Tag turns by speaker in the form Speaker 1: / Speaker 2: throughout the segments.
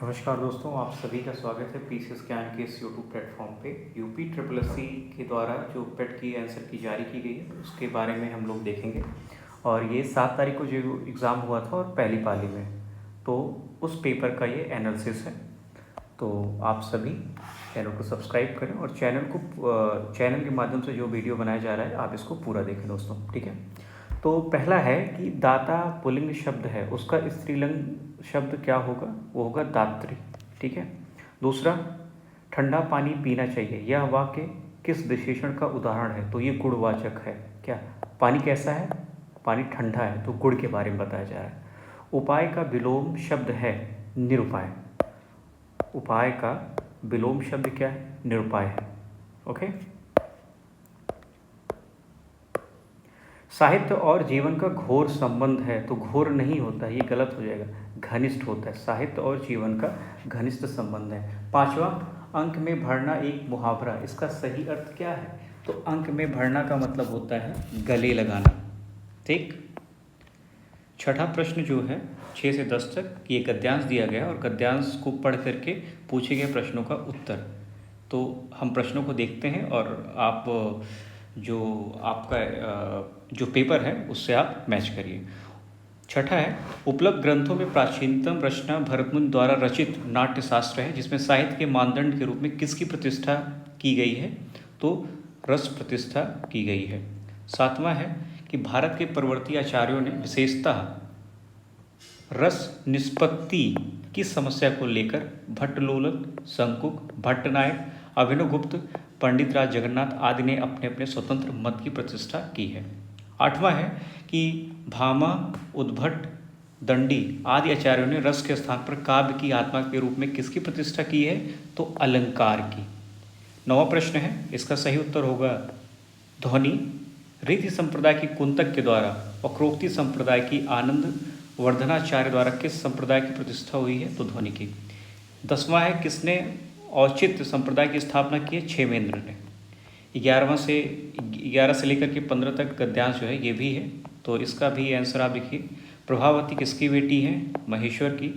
Speaker 1: नमस्कार दोस्तों, आप सभी का स्वागत है पीसीएस ज्ञान के इस यूट्यूब प्लेटफॉर्म पे। यूपी ट्रिपल एस सी के द्वारा जो पेट की आंसर की जारी की गई है उसके बारे में हम लोग देखेंगे। और ये 7 तारीख को जो एग्ज़ाम हुआ था और पहली पाली में, तो उस पेपर का ये एनालिसिस है। तो आप सभी चैनल को सब्सक्राइब करें और चैनल के माध्यम से जो वीडियो बनाया जा रहा है आप इसको पूरा देखें दोस्तों, ठीक है। तो पहला है कि दाता पुल्लिंग शब्द है, उसका स्त्रीलिंग शब्द क्या होगा? वो होगा दात्री, ठीक है। दूसरा, ठंडा पानी पीना चाहिए, यह वाक्य किस विशेषण का उदाहरण है? तो ये गुणवाचक है। क्या पानी कैसा है? पानी ठंडा है, तो गुण के बारे में बताया जा रहा है। उपाय का विलोम शब्द है निरुपाय। उपाय का विलोम शब्द क्या है? निरुपाय है। ओके। साहित्य और जीवन का घोर संबंध है, तो घोर नहीं होता है, ये गलत हो जाएगा, घनिष्ठ होता है। साहित्य और जीवन का घनिष्ठ संबंध है। पांचवा, अंक में भरना एक मुहावरा, इसका सही अर्थ क्या है? तो अंक में भरना का मतलब होता है गले लगाना, ठीक। छठा प्रश्न जो है 6 से 10 तक ये गद्यांश दिया गया और गद्यांश को पढ़ करके पूछे गए प्रश्नों का उत्तर। तो हम प्रश्नों को देखते हैं और आप जो आपका जो पेपर है उससे आप मैच करिए। छठा है, उपलब्ध ग्रंथों में प्राचीनतम रचना भरतमुनि द्वारा रचित नाट्यशास्त्र है, जिसमें साहित्य के मानदंड के रूप में किसकी प्रतिष्ठा की गई है? तो रस प्रतिष्ठा की गई है। सातवां है कि भारत के परवर्ती आचार्यों ने विशेषतः रस निष्पत्ति की समस्या को लेकर भट्टलोलक, शंकुक, भट्टनायक, अभिनवगुप्त, पंडित राज जगन्नाथ आदि ने अपने अपने स्वतंत्र मत की प्रतिष्ठा की है। आठवां है कि भामा, उद्भट, दंडी आदि आचार्यों ने रस के स्थान पर काव्य की आत्मा के रूप में किसकी प्रतिष्ठा की है? तो अलंकार की। नौवां प्रश्न है, इसका सही उत्तर होगा ध्वनि। रीति संप्रदाय की कुंतक के द्वारा वक्रोक्ति संप्रदाय की आनंद वर्धनाचार्य द्वारा किस संप्रदाय की प्रतिष्ठा हुई है? तो ध्वनि की। 10वां है, किसने औचित्य संप्रदाय की स्थापना की है? क्षेमेंद्र ने। 11 से लेकर के 15 तक गद्यांश जो है ये भी है, तो इसका भी आंसर आप लिखिए। प्रभावती किसकी बेटी है? महेश्वर की।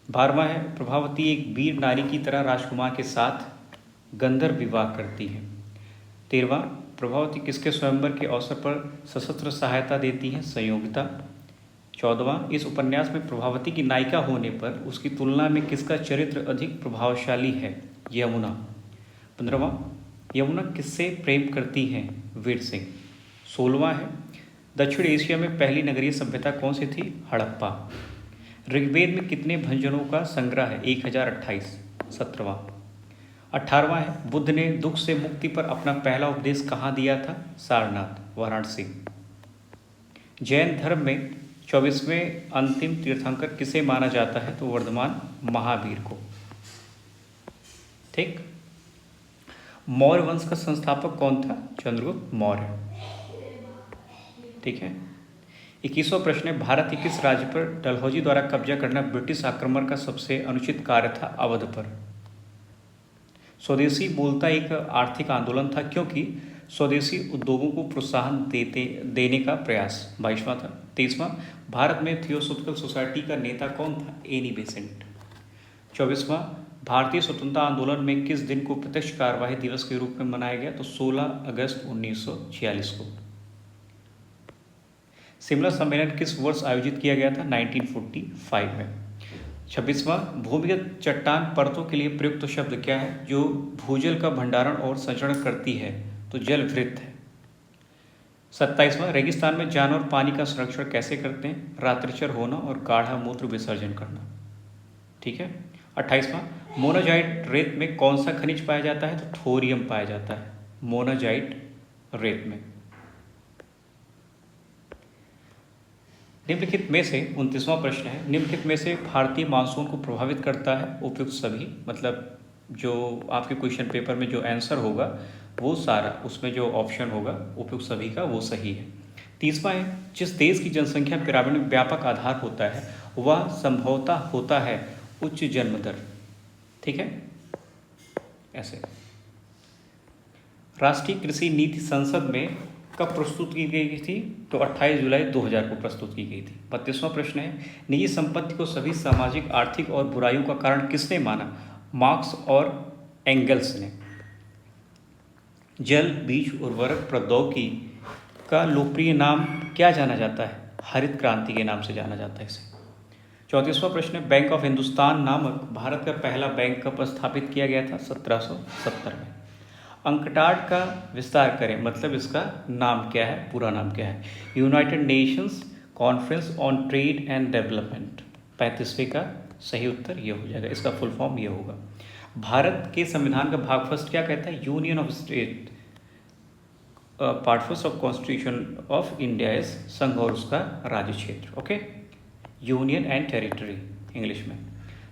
Speaker 1: 12वां है, प्रभावती एक वीर नारी की तरह राजकुमार के साथ गंधर्व विवाह करती है। 13वां, प्रभावती किसके स्वयंवर के अवसर पर सशस्त्र सहायता देती है? संयोगिता। 14वां, इस उपन्यास में प्रभावती की नायिका होने पर उसकी तुलना में किसका चरित्र अधिक प्रभावशाली है? यमुना। 15वां, यमुना किससे प्रेम करती हैं? वीर सिंह। 16वां है, दक्षिण एशिया में पहली नगरीय सभ्यता कौन सी थी? हड़प्पा। ऋग्वेद में कितने भंजनों का संग्रह है? 1028। 17वां। 18वां है, बुद्ध ने दुख से मुक्ति पर अपना पहला उपदेश कहाँ दिया था? सारनाथ, वाराणसी। जैन धर्म में 24वें अंतिम तीर्थंकर किसे माना जाता है? तो वर्धमान महावीर को, ठीक। मौर्य वंश का संस्थापक कौन था? चंद्रगुप्त मौर्य, ठीक है। 21वां प्रश्न है, भारत के किस राज्य पर डलहौजी द्वारा कब्जा करना ब्रिटिश आक्रमण का सबसे अनुचित कार्य था? अवध पर। स्वदेशी मूलतः एक आर्थिक आंदोलन था, क्योंकि स्वदेशी उद्योगों को प्रोत्साहन देने का प्रयास। 22वां था। 23वां, भारत में थियोसॉफिकल सोसाइटी का नेता कौन था? Annie Besant. 24वां, भारतीय स्वतंत्रता आंदोलन में किस दिन को प्रत्यक्ष कार्यवाही दिवस के रूप में मनाया गया? तो 16 अगस्त 1946 को। शिमला सम्मेलन किस वर्ष आयोजित किया गया था? 1945 में। 26वां, भूमिगत चट्टान परतों के लिए प्रयुक्त शब्द क्या है जो भूजल का भंडारण और संचरण करती है? तो जलवृत है। 27वां, रेगिस्तान में जानवर पानी का संरक्षण कैसे करते हैं? रात्रिचर होना और गाढ़ा मूत्र विसर्जन करना, ठीक है। 28वां, मोनाजाइट रेत में कौन सा खनिज पाया जाता है? तो थोरियम पाया जाता है मोनाजाइट रेत में। निम्नलिखित में से 29वां प्रश्न है, निम्नलिखित में से भारतीय मानसून को प्रभावित करता है उपयुक्त सभी। मतलब जो आपके क्वेश्चन पेपर में जो आंसर होगा वो सारा, उसमें जो ऑप्शन होगा उपयुक्त सभी का वो सही है। 30वां है, जिस देश की जनसंख्या पिरामिड में व्यापक आधार होता है वह संभवतः होता है उच्च जन्म दर, ठीक है। ऐसे राष्ट्रीय कृषि नीति संसद में कब प्रस्तुत की गई थी? तो 28 जुलाई 2000 को प्रस्तुत की गई थी। 32वां प्रश्न है, निजी संपत्ति को सभी सामाजिक, आर्थिक और बुराइयों का कारण किसने माना? मार्क्स और एंगल्स ने। जल, बीज, उर्वरक प्रौद्योगिकी का लोकप्रिय नाम क्या जाना जाता है? हरित क्रांति के नाम से जाना जाता है इसे। 34वां प्रश्न है, बैंक ऑफ हिंदुस्तान नामक भारत का पहला बैंक कब स्थापित किया गया था? 1770 में। अंकटाड का विस्तार करें, मतलब इसका नाम क्या है, पूरा नाम क्या है? United Nations conference on trade and development. 35वें का सही उत्तर ये हो जाएगा, इसका फुल फॉर्म ये होगा। भारत के संविधान का भाग फर्स्ट क्या कहता है? Union of state. Part first of constitution of India is संघ और उसका राज्य क्षेत्र। Okay, union and territory English में।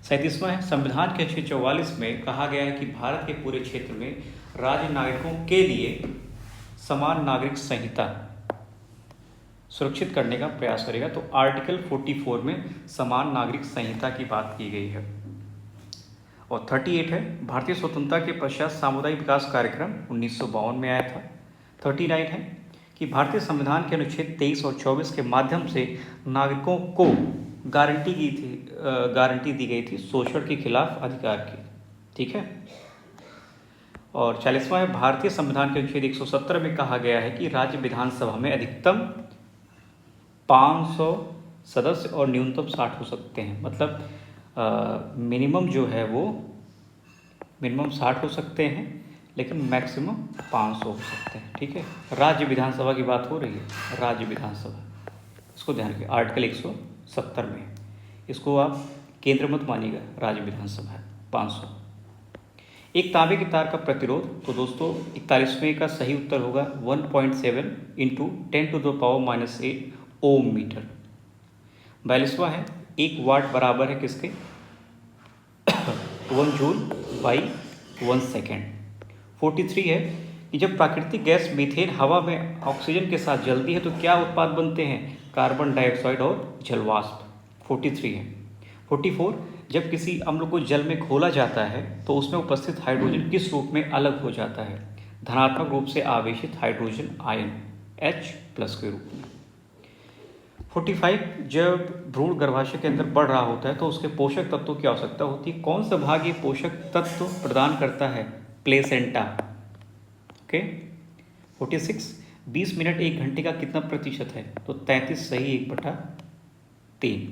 Speaker 1: 37वां है, संविधान के 644 में कहा गया है कि भारत के पूरे क्षेत्र में राज्य नागरिकों के लिए समान नागरिक संहिता सुरक्षित करने का प्रयास करेगा। तो आर्टिकल 44 में समान नागरिक संहिता की बात की गई है। और 38 है, भारतीय स्वतंत्रता के पश्चात सामुदायिक विकास कार्यक्रम 1952 में आया था। 39 है कि भारतीय संविधान के अनुच्छेद 23 और 24 के माध्यम से नागरिकों को गारंटी दी गई थी शोषण के खिलाफ अधिकार की। ठीक है। और 40वां है, भारतीय संविधान के अनुच्छेद 117 में कहा गया है कि राज्य विधानसभा में अधिकतम 500 सदस्य और न्यूनतम 60 हो सकते हैं। मतलब मिनिमम जो है वो मिनिमम 60 हो सकते हैं, लेकिन मैक्सिमम 500 हो सकते हैं। ठीक है, राज्य विधानसभा की बात हो रही है, राज्य विधानसभा, इसको ध्यान रखिए। आर्टिकल 170 में इसको आप केंद्र मत मानिएगा, राज्य विधानसभा है। 500। एक तांबे के तार का प्रतिरोध, तो दोस्तों 41वें का सही उत्तर होगा 1.7 इंटू 10⁻⁻8 ओम मीटर। 42वां है, 1 वाट बराबर है किसके? 1 जूल बाई 1 सेकेंड। 43 है कि जब प्राकृतिक गैस मीथेन हवा में ऑक्सीजन के साथ जलती है तो क्या उत्पाद बनते हैं? कार्बन डाइऑक्साइड और जलवाष्प। 43 है। 44, जब किसी अम्ल को जल में घोला जाता है तो उसमें उपस्थित हाइड्रोजन किस रूप में अलग हो जाता है? धनात्मक रूप से आवेशित हाइड्रोजन आयन H+ के रूप में। 45, जब भ्रूण गर्भाशय के अंदर बढ़ रहा होता है तो उसके पोषक तत्वों की आवश्यकता होती है। कौन सा भाग ये पोषक तत्व प्रदान करता है? प्लेसेंटा। ओके। 46, 20 मिनट 1 घंटे का कितना प्रतिशत है? तो 33 सही 1/3।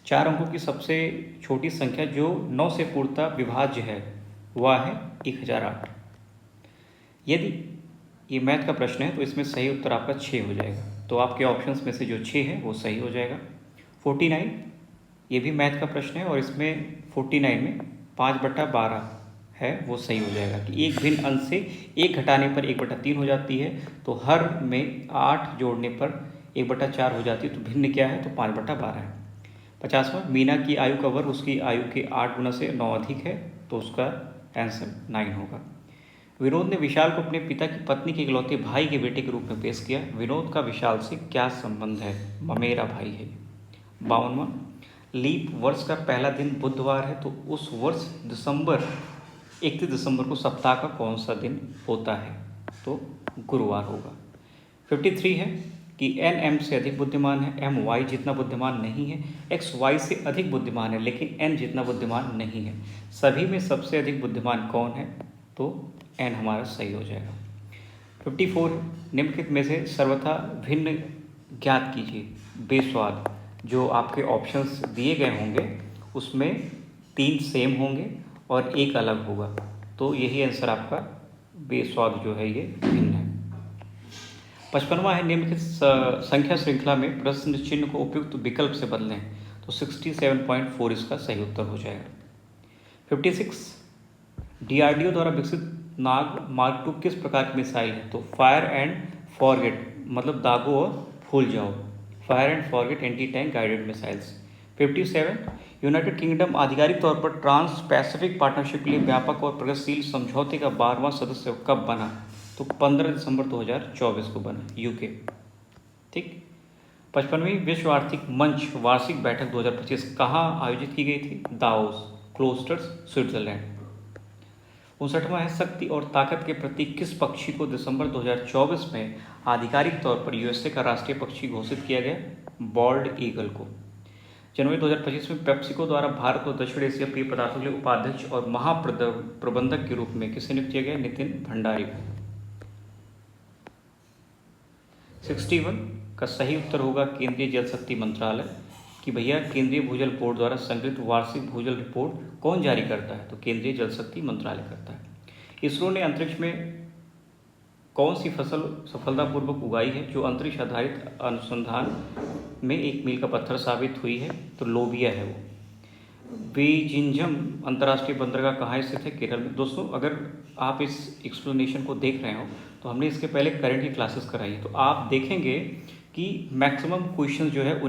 Speaker 1: 4 अंकों की सबसे छोटी संख्या जो 9 से पूर्णतः विभाज्य है वह है 1008। यदि ये मैथ का प्रश्न है तो इसमें सही उत्तर आपका 6 हो जाएगा। तो आपके ऑप्शंस में से जो 6 है वो सही हो जाएगा। 49, ये भी मैथ का प्रश्न है और इसमें 49 में 5/12 है वो सही हो जाएगा कि एक भिन्न अंश से 1 घटाने पर 1/3 हो जाती है, तो हर में 8 जोड़ने पर 1/4 हो जाती है, तो भिन्न क्या है? तो 5/12 है। 50वां, मीना की आयु का वर्ग उसकी आयु के 8 गुना से 9 अधिक है, तो उसका आंसर 9 होगा। विनोद ने विशाल को अपने पिता की पत्नी के इकलौते भाई के बेटे के रूप में पेश किया। विनोद का विशाल से क्या संबंध है? ममेरा भाई है। 52वां, लीप वर्ष का पहला दिन बुधवार है, तो उस वर्ष 31 दिसंबर को सप्ताह का कौन सा दिन होता है? तो गुरुवार होगा। 53 है कि n m से अधिक बुद्धिमान है, m y जितना बुद्धिमान नहीं है, x y से अधिक बुद्धिमान है लेकिन n जितना बुद्धिमान नहीं है। सभी में सबसे अधिक बुद्धिमान कौन है? तो n हमारा सही हो जाएगा। 54, निम्नलिखित में से सर्वथा भिन्न ज्ञात कीजिए। बेस्वाद, जो आपके ऑप्शंस दिए गए होंगे उसमें 3 सेम होंगे और 1 अलग होगा, तो यही आंसर आपका बेस्वाद जो है ये भिन्न है। 55वां है, निम्नलिखित संख्या श्रृंखला में प्रश्न चिन्ह को उपयुक्त विकल्प से बदलें, तो 67.4 इसका सही उत्तर हो जाएगा। 56, DRDO द्वारा विकसित नाग मार्क 2 किस प्रकार की मिसाइल है? तो फायर एंड फॉरगेट, मतलब दागो और भूल जाओ, fire and forget anti tank guided missiles. 57, United kingdom आधिकारिक तौर पर ट्रांस पैसिफिक पार्टनरशिप के लिए व्यापक और प्रगतिशील समझौते का 12वां सदस्य कब बना? तो 15 दिसंबर 2024 को बना, यूके। ठीक। 55वीं विश्व आर्थिक मंच वार्षिक बैठक 2025 कहाँ आयोजित की गई थी? Davos, Klosters, Switzerland. 59वां है, शक्ति और ताकत के प्रतीक किस पक्षी को दिसंबर 2024 में आधिकारिक तौर पर यूएसए का राष्ट्रीय पक्षी घोषित किया गया? बॉल्ड ईगल को। जनवरी 2025 में पेप्सिको द्वारा भारत और दक्षिण एशिया पेय पदार्थों के लिए उपाध्यक्ष और महाप्रबंधक के रूप में किसे नियुक्त किया गया? नितिन भंडारी को। 61 का सही उत्तर होगा केंद्रीय जल शक्ति मंत्रालय। कि भैया केंद्रीय भूजल बोर्ड द्वारा संकलित वार्षिक भूजल रिपोर्ट कौन जारी करता है? तो केंद्रीय जल शक्ति मंत्रालय करता है। इसरो ने अंतरिक्ष में कौन सी फसल सफलतापूर्वक उगाई है जो अंतरिक्ष आधारित अनुसंधान में एक मील का पत्थर साबित हुई है? तो लोबिया है वो। बेजिंजम अंतर्राष्ट्रीय बंदरगाह कहाँ स्थित है? केरल में। दोस्तों अगर आप इस एक्सप्लेनेशन को देख रहे हो तो हमने इसके पहले करंट की क्लासेस कराई है, तो आप देखेंगे कि मैक्सिमम क्वेश्चन जो है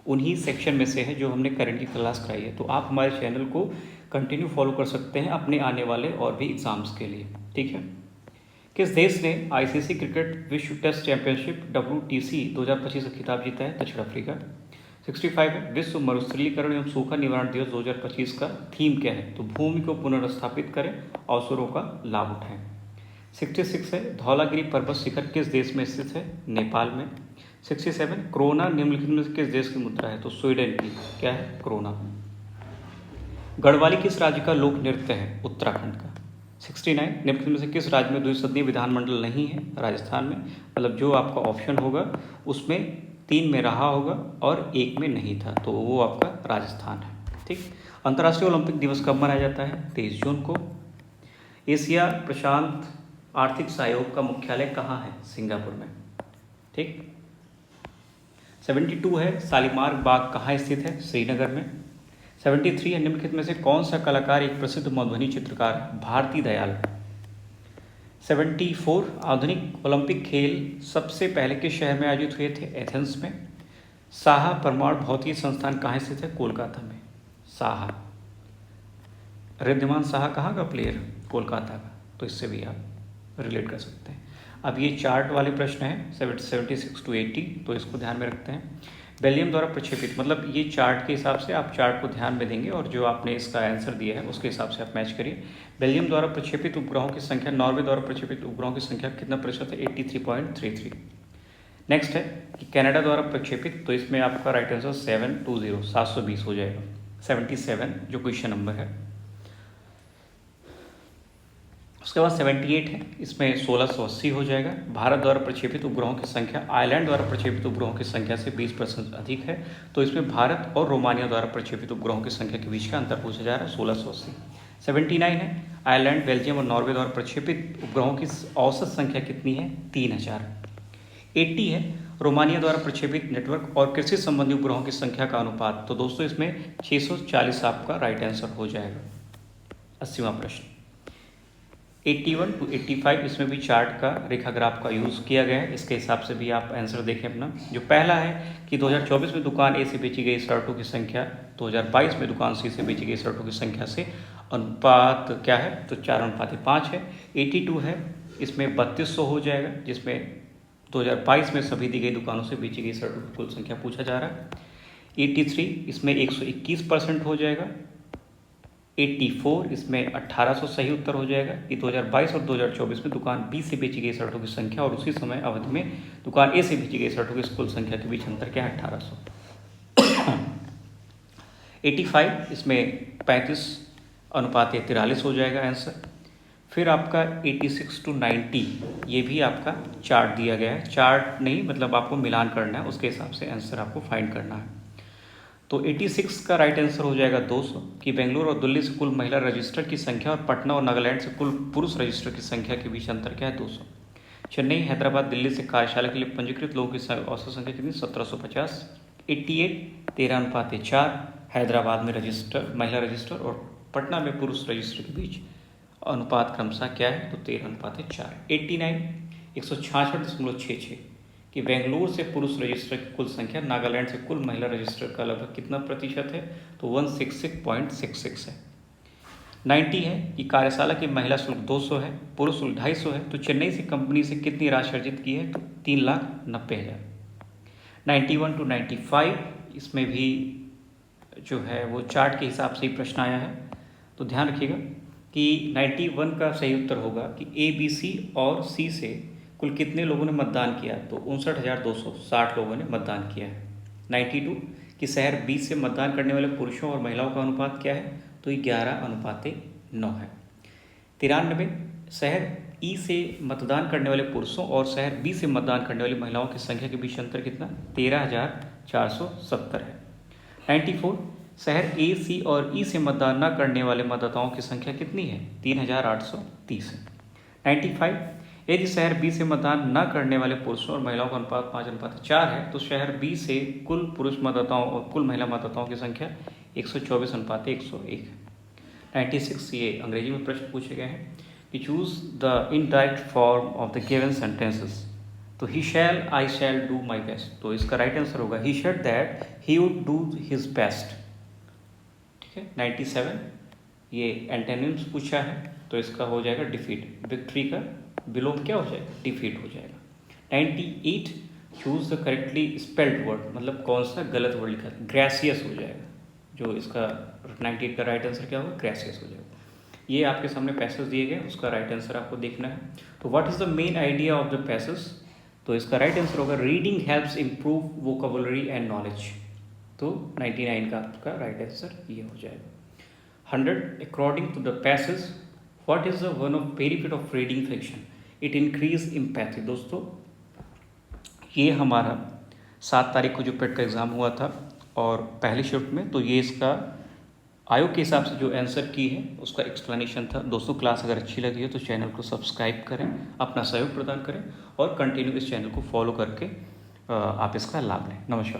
Speaker 1: उन्हीं सेक्शन में से है जो हमने करंट की क्लास कराई है। तो आप हमारे चैनल को कंटिन्यू फॉलो कर सकते हैं अपने आने वाले और भी एग्ज़ाम्स के लिए, ठीक है। किस देश ने आईसीसी क्रिकेट विश्व टेस्ट चैंपियनशिप WTC 2025 का खिताब जीता है? दक्षिण अफ्रीका। 65 है विश्व मरुस्थलीकरण एवं सूखा निवारण दिवस 2025 का थीम क्या है? तो भूमि को पुनर्स्थापित करें, अवसरों का लाभ उठाएं। 66 है धौलागिरी पर्वत शिखर किस देश में स्थित है? नेपाल में। 67 क्रोना निम्नलिखित में से किस देश की मुद्रा है? तो स्वीडन की। क्या है? क्रोना। गढ़वाली किस राज्य का लोक नृत्य है? उत्तराखंड का। 69 निम्नलिखित में से किस राज्य में द्विसदनीय विधानमंडल नहीं है? राजस्थान में। मतलब जो आपका ऑप्शन होगा उसमें 3 में रहा होगा और 1 में नहीं था, तो वो आपका राजस्थान है, ठीक। अंतर्राष्ट्रीय ओलंपिक दिवस कब मनाया जाता है? 23 जून को। एशिया प्रशांत आर्थिक सहयोग का मुख्यालय कहाँ है? सिंगापुर में, ठीक। 72 है शालीमार बाग कहाँ स्थित है? श्रीनगर में। 73 है निम्नलिखित में से कौन सा कलाकार एक प्रसिद्ध मधुबनी चित्रकार? भारती दयाल। 74 आधुनिक ओलंपिक खेल सबसे पहले किस शहर में आयोजित हुए थे? एथेंस में। साहा परमाणु भौतिकी संस्थान कहाँ स्थित है? कोलकाता में। साहा रिद्धिमान साहा कहाँ का प्लेयर? कोलकाता का, तो इससे भी आप रिलेट कर सकते हैं। अब ये चार्ट वाले प्रश्न हैं 76 to 80, तो इसको ध्यान में रखते हैं। बेल्जियम द्वारा प्रक्षेपित, मतलब ये चार्ट के हिसाब से आप चार्ट को ध्यान में देंगे और जो आपने इसका आंसर दिया है उसके हिसाब से आप मैच करिए। बेल्जियम द्वारा प्रक्षेपित उपग्रहों की संख्या, नॉर्वे द्वारा प्रक्षेपित उपग्रहों की संख्या कितना प्रतिशत है? 83.33। नेक्स्ट है कि कनाडा द्वारा प्रक्षेपित, तो इसमें आपका राइट आंसर 720 हो जाएगा। 77 जो क्वेश्चन नंबर है। उसके बाद 78 है, इसमें 1680 हो जाएगा। भारत द्वारा प्रक्षेपित उपग्रहों की संख्या आयरलैंड द्वारा प्रक्षेपित उपग्रहों की संख्या से 20% अधिक है, तो इसमें भारत और रोमानिया द्वारा प्रक्षेपित उपग्रहों की संख्या के बीच का अंतर पूछा जा रहा है। 1680। 79 है आयरलैंड, बेल्जियम और नॉर्वे द्वारा प्रक्षेपित उपग्रहों की औसत संख्या कितनी है? 3000। 80 है रोमानिया द्वारा प्रक्षेपित नेटवर्क और कृषि संबंधी उपग्रहों की संख्या का अनुपात, तो दोस्तों इसमें 640 आपका राइट आंसर हो जाएगा। 80वां प्रश्न। 81 to 85 इसमें भी चार्ट का रेखाग्राफ का यूज़ किया गया है, इसके हिसाब से भी आप आंसर देखें अपना। जो पहला है कि 2024 में दुकान ए से बेची गई शर्टों की संख्या 2022 में दुकान सी से बेची गई शर्टों की संख्या से अनुपात क्या है? तो 4:5 है। 82 है, इसमें 3200 हो जाएगा, जिसमें 2022 में सभी दी गई दुकानों से बेची गई शर्टों की कुल संख्या पूछा जा रहा है। 83 इसमें 121% हो जाएगा। 84 इसमें 1800 सही उत्तर हो जाएगा। ये 2022 और 2024 में दुकान बी से बेची गई शर्टों की संख्या और उसी समय अवधि में दुकान ए से बेची गई शर्टों की कुल संख्या के बीच अंतर क्या है? 1800। 85 इसमें 35:43 हो जाएगा आंसर। फिर आपका 86 to 90 ये भी आपका चार्ट दिया गया है, चार्ट नहीं मतलब आपको मिलान करना है, उसके हिसाब से आंसर आपको फाइंड करना है। तो 86 का राइट आंसर हो जाएगा 200 कि बेंगलुरु और दिल्ली से कुल महिला रजिस्टर की संख्या और पटना और नागालैंड से कुल पुरुष रजिस्टर की संख्या के बीच अंतर क्या है? 200। चेन्नई, हैदराबाद, दिल्ली से कार्यशाला के लिए पंजीकृत लोगों की औसत संख्या कितनी? 1750। 88 13:4 हैदराबाद में रजिस्टर महिला रजिस्टर और पटना में पुरुष रजिस्टर के बीच अनुपात क्रमशः क्या है? तो 13:4। 89 166.66 कि बेंगलुरु से पुरुष रजिस्टर की कुल संख्या नागालैंड से कुल महिला रजिस्टर का लगभग कितना प्रतिशत है? तो 166.66 है। 90 है कि कार्यशाला की महिला शुल्क 200 है, पुरुष शुल्क 250 है, तो चेन्नई से कंपनी से कितनी राशि अर्जित की है? तो 3,90,000। 91 to 95 इसमें भी जो है वो चार्ट के हिसाब से ही प्रश्न आया है, तो ध्यान रखिएगा कि 91 का सही उत्तर होगा कि A, B, C और C से कुल कितने लोगों ने मतदान किया, तो 59,260 लोगों ने मतदान किया है। 92 कि शहर बी से मतदान करने वाले पुरुषों और महिलाओं का अनुपात क्या है, तो ये 11:9 है। 93 शहर ई से मतदान करने वाले पुरुषों और शहर बी से मतदान करने वाली महिलाओं की संख्या के बीच अंतर कितना, 13,470 है। 94 शहर ए सी और ई से मतदान न करने वाले मतदाताओं की संख्या कितनी है, 3,830 है। 95 यदि शहर बी से मतदान न करने वाले पुरुषों और महिलाओं का अनुपात 5:4 है, तो शहर बी से कुल पुरुष मतदाताओं और कुल महिला मतदाताओं की संख्या 124:101 है। 96 ये अंग्रेजी में प्रश्न पूछे गए हैं कि choose the indirect form of the given sentences, तो ही शैल, आई शैल डू माई बेस्ट, तो इसका राइट आंसर होगा he said that he would do his best. ठीक है। 97 ये एंटेनिम्स पूछा है, तो इसका हो जाएगा डिफीट, विक्ट्री का विलोम क्या हो जाएगा, डिफीट हो जाएगा। 98 choose the correctly spelled word, मतलब कौन सा गलत वर्ड लिखा है, ग्रेसियस हो जाएगा, जो इसका 98 का राइट आंसर क्या होगा, ग्रेसियस हो जाएगा। ये आपके सामने पैसेज दिए गए, उसका राइट आंसर आपको देखना है। तो what is the main idea of the passage, तो इसका राइट आंसर होगा reading helps improve vocabulary and knowledge, तो 99 का आपका राइट आंसर ये हो जाएगा। 100 according to the passage what is the one of benefit of reading fiction, it increase empathy. दोस्तों ये हमारा 7 तारीख को जो पेट का एग्ज़ाम हुआ था और पहली शिफ्ट में, तो ये इसका आयोग के हिसाब से जो आंसर की है उसका एक्सप्लेनेशन था। दोस्तों क्लास अगर अच्छी लगी है तो चैनल को सब्सक्राइब करें, अपना सहयोग प्रदान करें और कंटिन्यू इस चैनल को फॉलो करके आप इसका लाभ लें। नमस्कार।